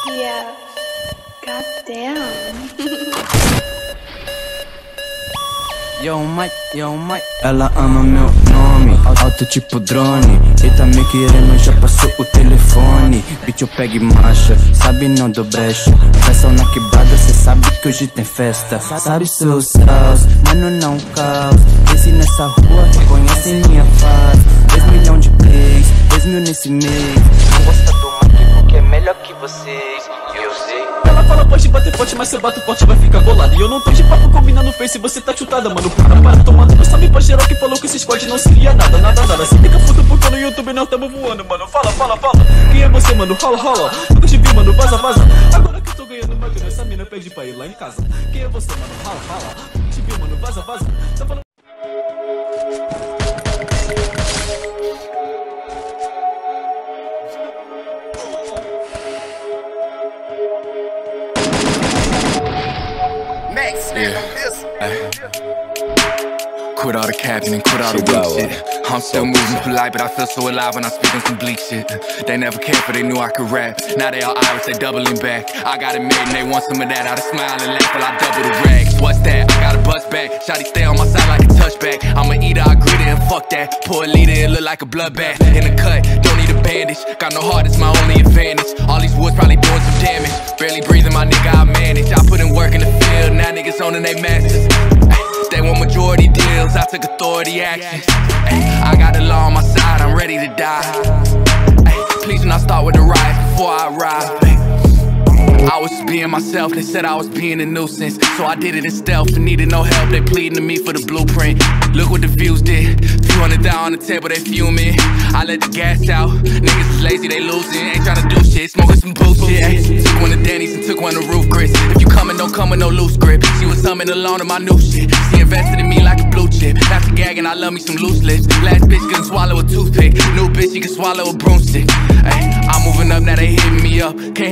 Yeah. Goddamn. Yo, Mike, ela ama meu nome, alto tipo drone. E tá me querendo, já passou o telefone. Bitch, eu pego e marcha, sabe não dou brecha. Pressão na quebrada, cê sabe que hoje tem festa. Sabe seus saus, mano não caos. Desce nessa rua, reconhece minha face. 2 milhões de plays, 2 mil nesse mês. Não gosta do Mike porque é melhor que vocês, eu sei. Ela fala pode bater forte, mas se eu bato forte vai ficar bolado. E eu não tô de papo combinando no face, você tá chutada, mano. Para tomando, não sabe pra geral que falou que esse squad não seria nada. Se fica puto porque no YouTube nós tamo voando, mano. Fala. Quem é você, mano? Rola. Nunca te vi, mano. Vaza. Agora que eu tô ganhando uma grana, essa mina pede pra ir lá em casa. Quem é você, mano? Rola. Nunca te vi, mano. Vaza. Tá falando. Quit all the capping and quit all the weak shit. I'm still moving polite, but I feel so alive when I speak on some bleak shit. They never cared, but they knew I could rap. Now they all Irish, they doubling back. I got it made and they want some of that. I'd smile and laugh while I double the rags. What's that? I got a bust back. Shawty stay on my side like a touchback. I'm a eater, I grit it and fuck that. Pour a leader, it look like a bloodbath. In the cut, don't need a bandage. Got no heart, it's my only advantage. All these woods probably doing some damage. Barely breathing, my nigga, I manage. I put in work in the field, now niggas owning they masters. They want majority deals, I took authority actions. I got the law on my side, I'm ready to die. Please do not start with the riots before I arrive. I was just being myself, they said I was being a nuisance. So I did it in stealth and needed no help, they pleading to me for the blueprint. Look what the views did, few hundred down on the table, they fuming. I let the gas out, niggas is lazy, they losing. Ain't tryna do shit, smoking some bullshit. Took one to Denny's and took one to Roof Chris. If you coming, don't come with no loose grip. She was humming along to my new shit. She invested in me like a blue chip. That's a gag and I love me some loose lips. Last bitch couldn't swallow a toothpick. New bitch, she can swallow a broomstick. I'm moving up, now they hitting me up. Can't